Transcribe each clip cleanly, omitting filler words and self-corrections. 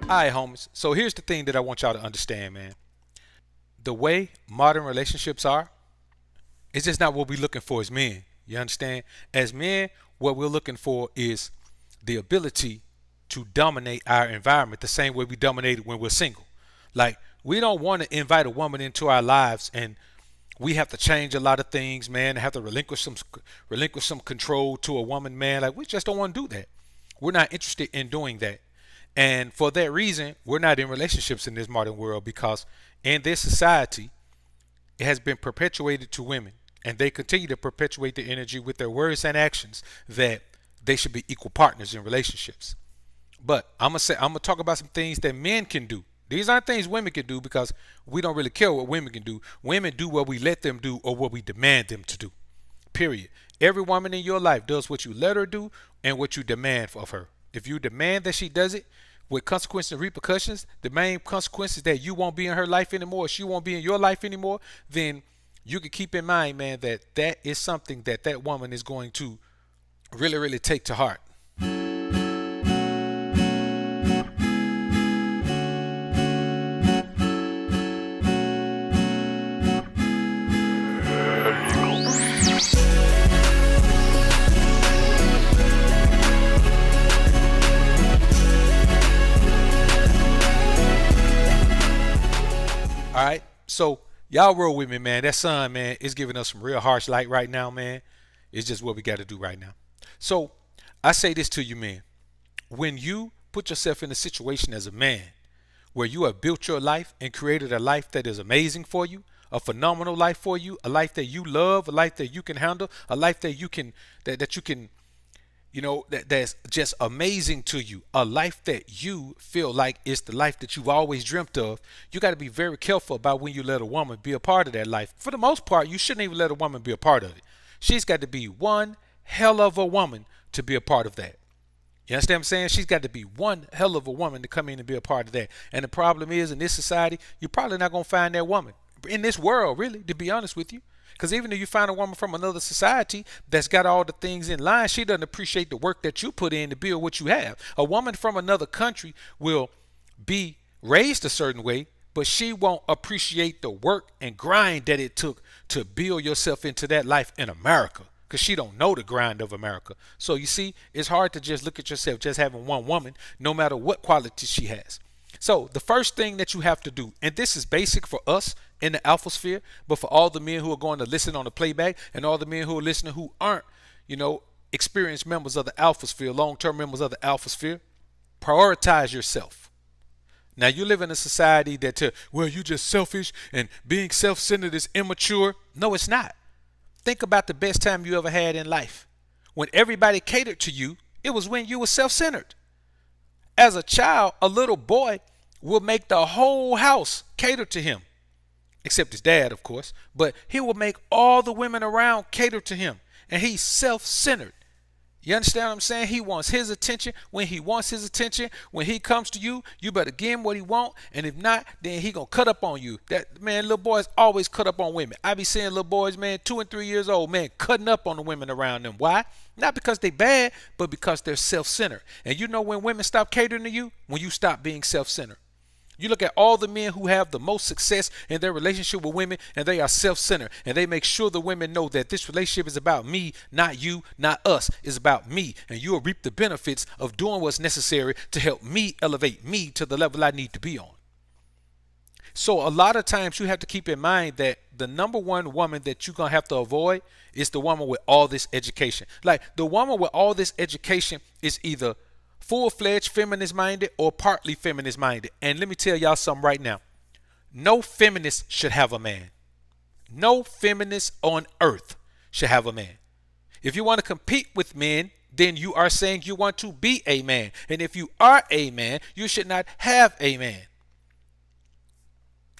All right, homies. So here's the thing that I want y'all to understand, man. The way modern relationships are, it's just not what we're looking for as men. You understand? As men, what we're looking for is the ability to dominate our environment the same way we dominate it when we're single. Like, we don't want to invite a woman into our lives and we have to change a lot of things, man. Have to relinquish some control to a woman, man. Like, we just don't want to do that. We're not interested in doing that. And for that reason, we're not in relationships in this modern world because in this society, it has been perpetuated to women, and they continue to perpetuate the energy with their words and actions that they should be equal partners in relationships. But I'm gonna talk about some things that men can do. These aren't things women can do because we don't really care what women can do. Women do what we let them do or what we demand them to do. Period. Every woman in your life does what you let her do and what you demand of her. If you demand that she does it with consequences and repercussions, the main consequences that you won't be in her life anymore, she won't be in your life anymore, then you can keep in mind, man, that that is something that that woman is going to really, really take to heart. All right. So y'all roll with me, man. That sun, man, is giving us some real harsh light right now, man. It's just what we got to do right now. So I say this to you, man. When you put yourself in a situation as a man where you have built your life and created a life that is amazing for you, a phenomenal life for you, a life that you love, a life that you can handle, a life that you can that you can that's just amazing to you, a life that you feel like is the life that you've always dreamt of. You got to be very careful about when you let a woman be a part of that life. For the most part, you shouldn't even let a woman be a part of it. She's got to be one hell of a woman to be a part of that. You understand what I'm saying? She's got to be one hell of a woman to come in and be a part of that. And the problem is, in this society, you're probably not going to find that woman in this world, really, to be honest with you. Because even if you find a woman from another society that's got all the things in line, she doesn't appreciate the work that you put in to build what you have. A woman from another country will be raised a certain way, but she won't appreciate the work and grind that it took to build yourself into that life in America, because she don't know the grind of America. So you see, it's hard to just look at yourself just having one woman, no matter what quality she has. So the first thing that you have to do, and this is basic for us in the alpha sphere, but for all the men who are going to listen on the playback and all the men who are listening who aren't, experienced members of the alpha sphere, long-term members of the alpha sphere, prioritize yourself. Now, you live in a society that, well, you're just selfish and being self-centered is immature. No, it's not. Think about the best time you ever had in life. When everybody catered to you, it was when you were self-centered. As a child, a little boy will make the whole house cater to him, except his dad, of course. But he will make all the women around cater to him, and he's self-centered. You understand what I'm saying? He wants his attention. When he wants his attention, when he comes to you, you better give him what he want. And if not, then he gonna cut up on you. That man, little boys always cut up on women. I be seeing little boys, man, 2 and 3 years old, man, cutting up on the women around them. Why? Not because they bad, but because they're self-centered. And you know when women stop catering to you? When you stop being self-centered. You look at all the men who have the most success in their relationship with women, and they are self-centered, and they make sure the women know that this relationship is about me, not you, not us. It's about me, and you'll reap the benefits of doing what's necessary to help me elevate me to the level I need to be on. So a lot of times you have to keep in mind that the number one woman that you're going to have to avoid is the woman with all this education. Like, the woman with all this education is either full-fledged feminist minded or partly feminist minded. And let me tell y'all something right now. No feminist should have a man. No feminist on earth should have a man. If you want to compete with men, then you are saying you want to be a man. And if you are a man, you should not have a man.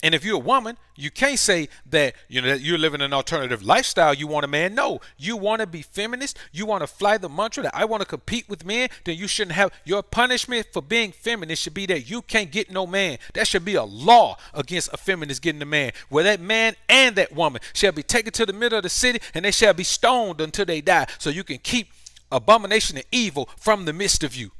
And if you're a woman, you can't say that that you're living an alternative lifestyle. You want a man. No, you want to be feminist. You want to fly the mantra that I want to compete with men. Then you shouldn't have, your punishment for being feminist should be that you can't get no man. That should be a law against a feminist getting a man, where that man and that woman shall be taken to the middle of the city and they shall be stoned until they die, so you can keep abomination and evil from the midst of you.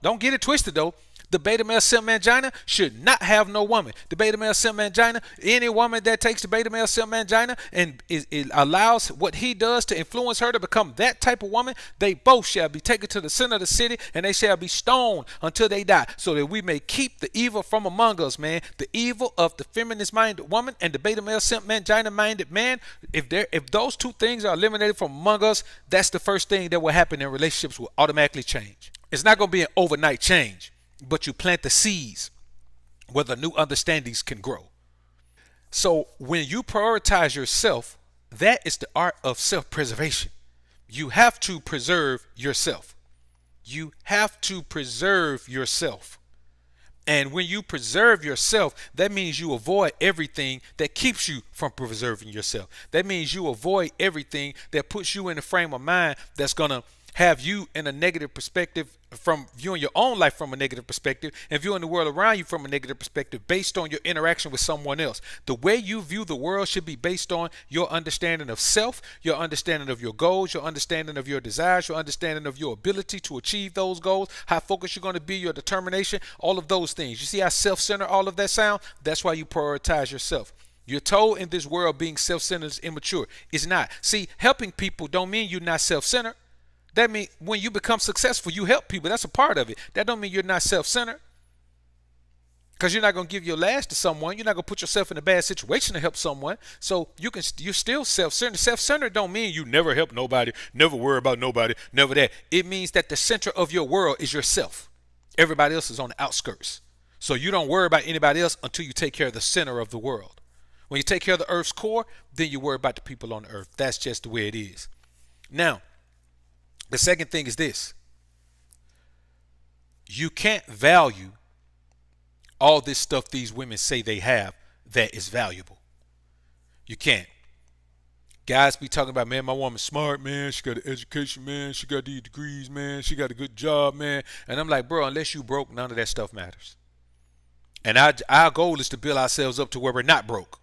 Don't get it twisted though. The beta male simp mangina should not have no woman. The beta male simp mangina, any woman that takes the beta male simp mangina and it allows what he does to influence her to become that type of woman, they both shall be taken to the center of the city and they shall be stoned until they die, so that we may keep the evil from among us, man. The evil of the feminist minded woman and the beta male simp mangina minded man. If those two things are eliminated from among us, that's the first thing that will happen, in relationships will automatically change. It's not going to be an overnight change, but you plant the seeds where the new understandings can grow. So when you prioritize yourself, that is the art of self-preservation. You have to preserve yourself. You have to preserve yourself. And when you preserve yourself, that means you avoid everything that keeps you from preserving yourself. That means you avoid everything that puts you in a frame of mind that's going to have you in a negative perspective, from viewing your own life from a negative perspective and viewing the world around you from a negative perspective based on your interaction with someone else. The way you view the world should be based on your understanding of self, your understanding of your goals, your understanding of your desires, your understanding of your ability to achieve those goals, how focused you're going to be, your determination, all of those things. You see how self-centered all of that sound? That's why you prioritize yourself. You're told in this world being self-centered is immature. It's not. See, helping people don't mean you're not self-centered. That means when you become successful, you help people. That's a part of it. That don't mean you're not self-centered. Because you're not going to give your last to someone. You're not going to put yourself in a bad situation to help someone. So you're still self-centered. Self-centered don't mean you never help nobody, never worry about nobody, never that. It means that the center of your world is yourself. Everybody else is on the outskirts. So you don't worry about anybody else until you take care of the center of the world. When you take care of the earth's core, then you worry about the people on the earth. That's just the way it is. Now, the second thing is this. You can't value all this stuff these women say they have that is valuable. You can't. Guys be talking about, man, my woman's smart, man. She got an education, man. She got these degrees, man. She got a good job, man. And I'm like, bro, unless you broke, none of that stuff matters. And our goal is to build ourselves up to where we're not broke.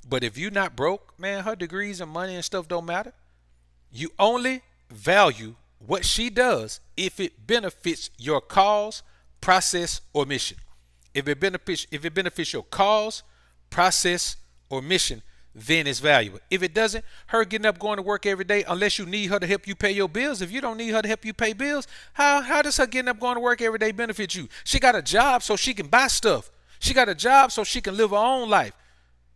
But if you're not broke, man, her degrees and money and stuff don't matter. You only value what she does if it benefits your cause, process, or mission. If it benefits your cause, process, or mission, then it's valuable. If it doesn't, her getting up going to work every day, unless you need her to help you pay your bills. If you don't need her to help you pay bills, how does her getting up going to work every day benefit you? She got a job so she can buy stuff. She got a job so she can live her own life.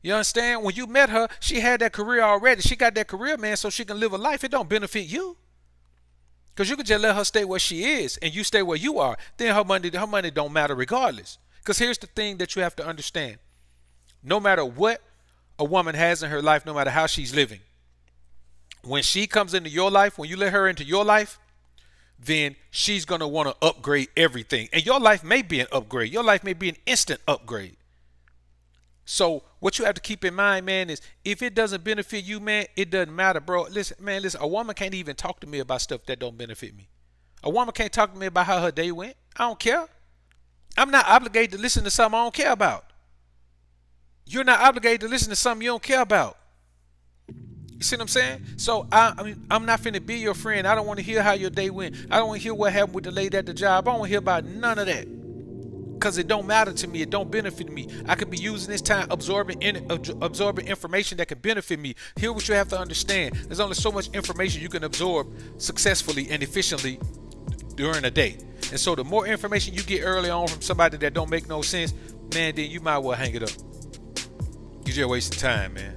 You understand? When you met her, she had that career already. She got that career, man, so she can live a life. It don't benefit you. Because you could just let her stay where she is and you stay where you are. Then her money don't matter regardless. Because here's the thing that you have to understand. No matter what a woman has in her life, no matter how she's living, when she comes into your life, when you let her into your life, then she's going to want to upgrade everything. And your life may be an upgrade. Your life may be an instant upgrade. So what you have to keep in mind, man, is if it doesn't benefit you, man, it doesn't matter, bro. Listen, a woman can't even talk to me about stuff that don't benefit me. A woman can't talk to me about how her day went. I don't care. I'm not obligated to listen to something I don't care about. You're not obligated to listen to something you don't care about. You see what I'm saying? So I'm not finna be your friend. I don't want to hear how your day went. I don't want to hear what happened with the lady at the job. I don't want to hear about none of that. Because it don't matter to me. It don't benefit me. I could be using this time absorbing information that can benefit me. Here's what you have to understand. There's only so much information you can absorb successfully and efficiently during a day. And so the more information you get early on from somebody that don't make no sense, man, then you might well hang it up. You're just wasting time, man.